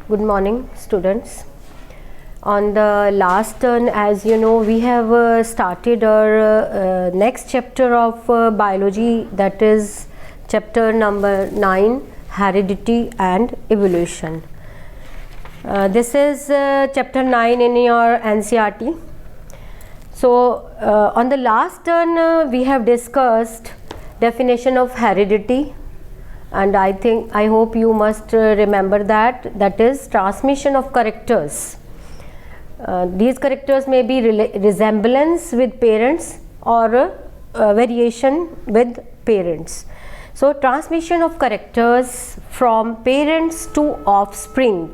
Good morning, students. On the last turn, as you know, we have started our next chapter of biology, that is chapter number 9, heredity and evolution. This is chapter 9 in your NCERT. So on the last turn we have discussed definition of heredity, and I hope you must remember that is transmission of characters. These characters may be resemblance with parents or variation with parents. So transmission of characters from parents to offspring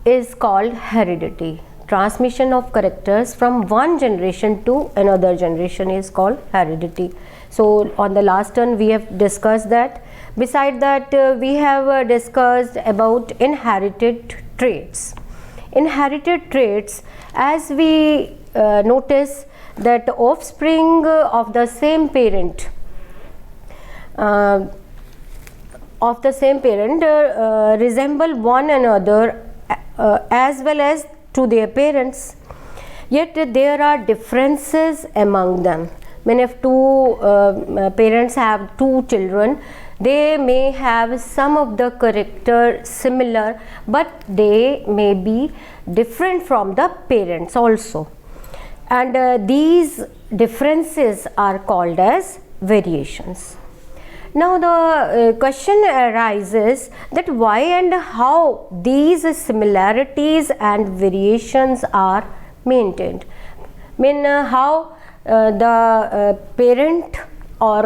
is called heredity. Transmission of characters from one generation to another generation is called heredity. So on the last turn we have discussed that. Beside that we have discussed about inherited traits. Inherited traits, as we notice that the offspring of the same parent resemble one another as well as to their parents, yet there are differences among them. When if two parents have two children, they may have some of the character similar, but they may be different from the parents also, and these differences are called as variations. Now the question arises that why and how these similarities and variations are maintained. How the parent or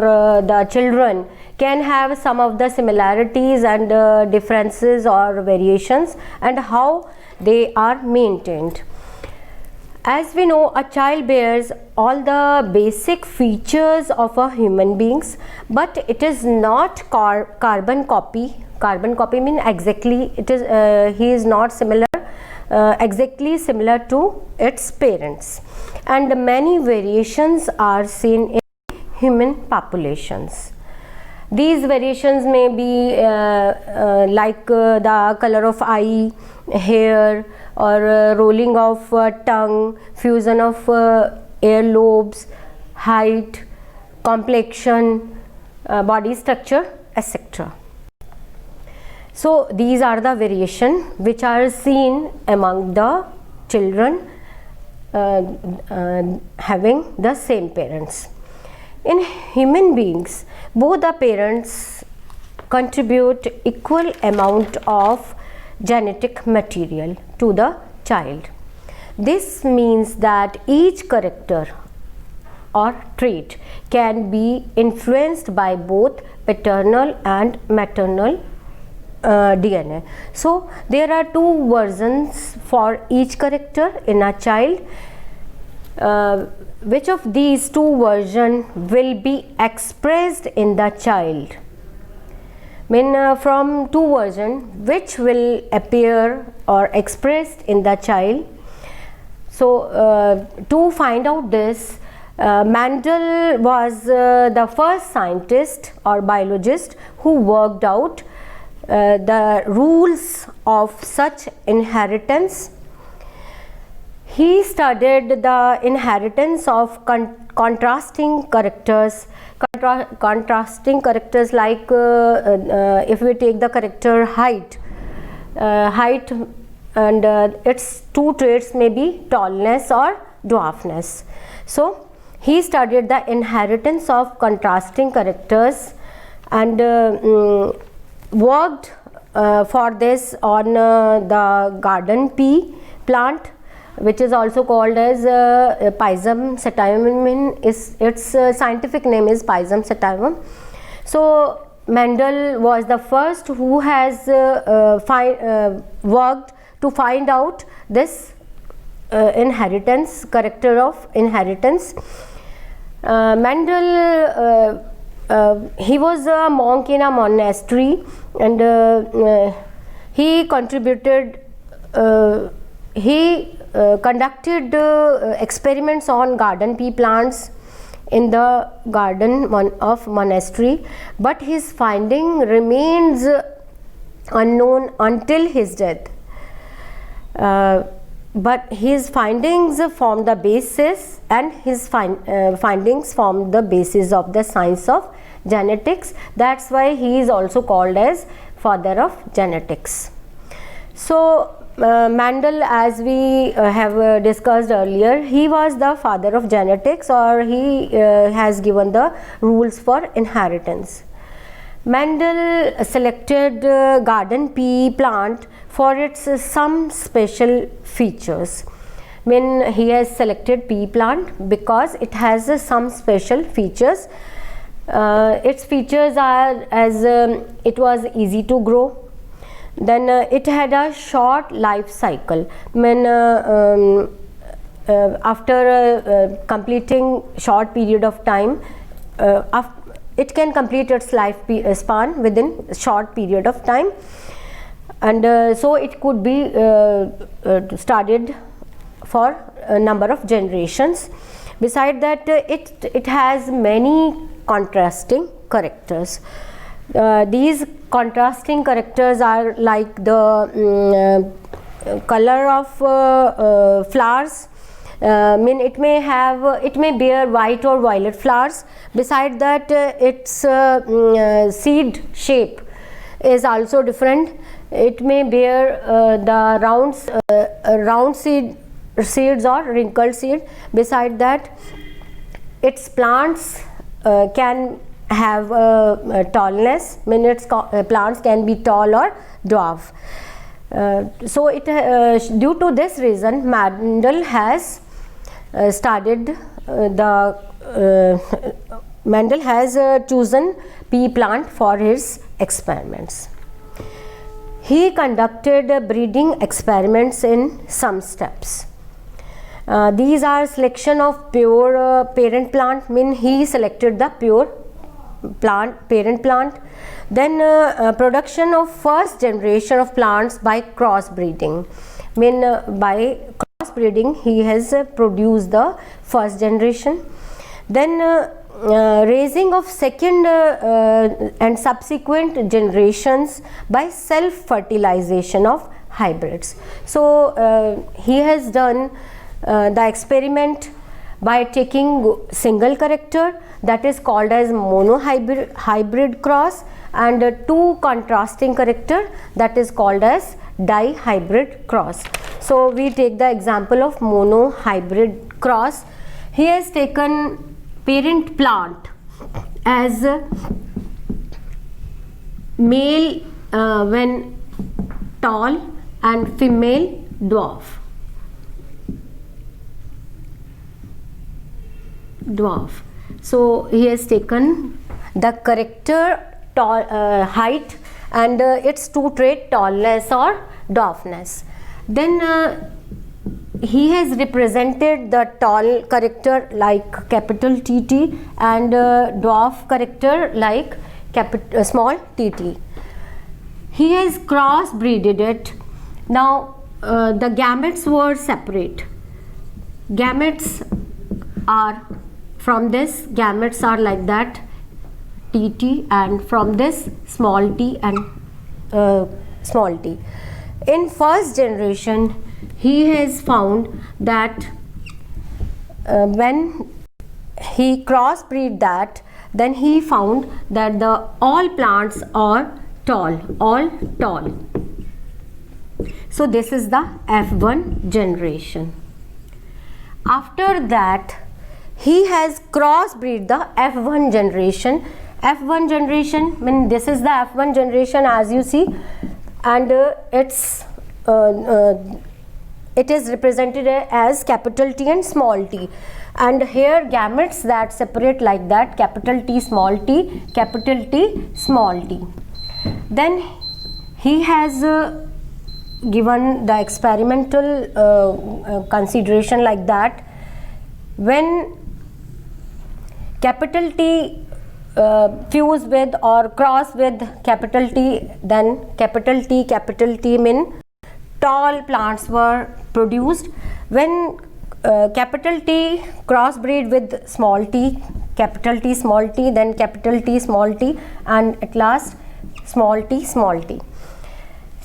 the children can have some of the similarities and differences or variations, and how they are maintained. As we know, a child bears all the basic features of a human beings, but it is not carbon copy. Carbon copy means exactly it is he is not similar exactly similar to its parents, and many variations are seen in human populations. These variations may be like the color of eye, hair, or rolling of tongue, fusion of ear lobes, height, complexion, body structure, etc. So these are the variations which are seen among the children having the same parents. In human beings, both the parents contribute equal amount of genetic material to the child. This means that each character or trait can be influenced by both paternal and maternal DNA. So there are two versions for each character in a child. Which of these two versions will be expressed in the child? From two versions, which will appear or expressed in the child? So to find out this, Mendel was the first scientist or biologist who worked out the rules of such inheritance. He studied the inheritance of contrasting characters. Contrasting characters like if we take the character height and its two traits may be tallness or dwarfness. So he studied the inheritance of contrasting characters and worked for this on the garden pea plant, which is also called as Pisum sativum. Its scientific name is Pisum sativum. So Mendel was the first who has worked to find out this inheritance, character of inheritance. Mendel he was a monk in a monastery, and he contributed conducted experiments on garden pea plants in the garden of monastery, but his finding remains unknown until his death. But his findings form the basis, and his findings form the basis of the science of genetics. That's why he is also called as father of genetics. So Mendel, as we have discussed earlier, he was the father of genetics, or he has given the rules for inheritance. Mendel selected garden pea plant for its some special features. When he has selected pea plant because it has some special features. Its features are as it was easy to grow, then it had a short life cycle. When after completing short period of time, it can complete its life span within short period of time, and so it could be studied for a number of generations. Beside that, it has many contrasting characters. These contrasting characters are like the color of flowers. It may bear white or violet flowers. Beside that, its seed shape is also different. It may bear the round seeds or wrinkled seed. Beside that, its plants can have tallness. Its plants can be tall or dwarf. So due to this reason, Mendel has Mendel has chosen pea plant for his experiments. He conducted breeding experiments in some steps. These are selection of pure parent plant. He selected the pure parent plant. Then production of first generation of plants by crossbreeding. By crossbreeding he has produced the first generation. Then raising of second and subsequent generations by self fertilization of hybrids. So he has done the experiment by taking single character, that is called as monohybrid cross, and two contrasting character, that is called as dihybrid cross. So we take the example of monohybrid cross. He has taken parent plant as male when tall and female dwarf. So he has taken the character height and its two trait, tallness or dwarfness. Then he has represented the tall character like capital TT and dwarf character like small tt. He has crossbreeded it. Now the gametes were separate. Gametes are from this, gametes are like that, TT, and from this small t and small t. In first generation, he has found that when he crossbreed that, then he found that all plants are tall, all tall. So this is the F1 generation. After that, he has crossbreed the F1 generation. F1 generation, this is the F1 generation as you see, and it is represented as capital T and small t, and here gametes that separate like that, capital T, small t, capital T, small t. Then he has given the experimental consideration like that. When capital T fuse with or cross with capital T, then capital T mean tall plants were produced. When capital T crossbreed with small t, capital T small t, then capital T small t, and at last small t small t.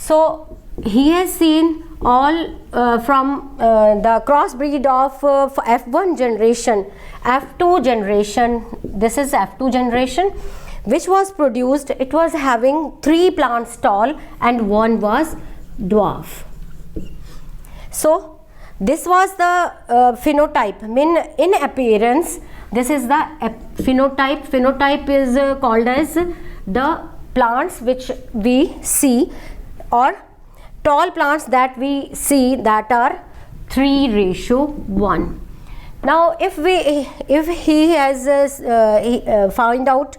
So he has seen all from the crossbreed of F1 generation, F2 generation, this is F2 generation, which was produced, it was having 3 plants tall and 1 was dwarf. So this was the phenotype. In appearance, this is the phenotype. Phenotype is called as the plants which we see, or tall plants that we see, that are 3:1. Now if he has found out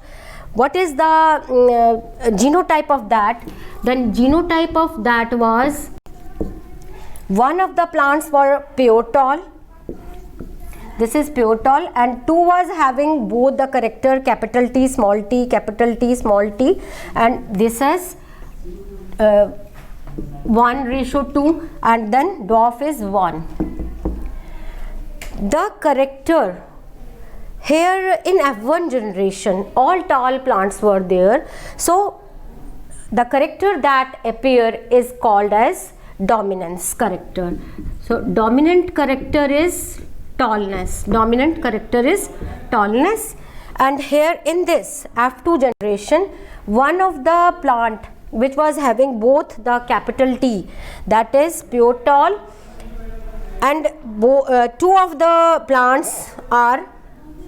what is the genotype of that, then genotype of that was, one of the plants were pure tall, this is pure tall, and 2 was having both the character capital T small t, capital T small t, and this is 1:2, and then dwarf is 1. The character here in F1 generation, all tall plants were there, so the character that appear is called as dominance character. So dominant character is tallness, dominant character is tallness. And here in this F2 generation, one of the plant which was having both the capital T, that is pure tall, and 2 of the plants are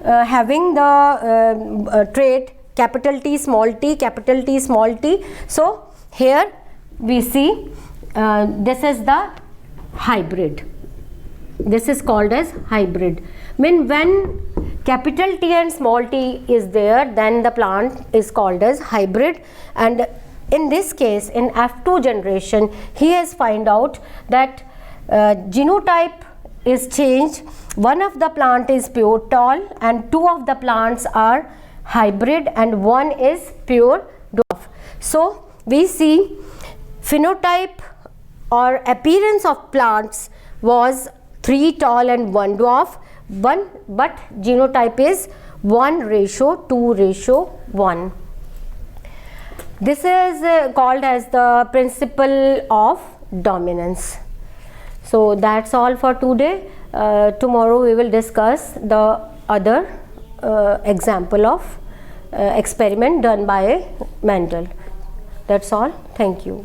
having the trait capital T small t, capital T small t. So here we see this is the hybrid, this is called as hybrid. When capital T and small t is there, then the plant is called as hybrid. And in this case, in F2 generation, he has found out that genotype is changed. One of the plant is pure tall and 2 of the plants are hybrid and 1 is pure dwarf. So we see phenotype or appearance of plants was 3 tall and 1 dwarf, but genotype is 1:2:1. This is called as the principle of dominance. So that's all for today. Tomorrow we will discuss the other example of experiment done by Mendel. That's all. Thank you.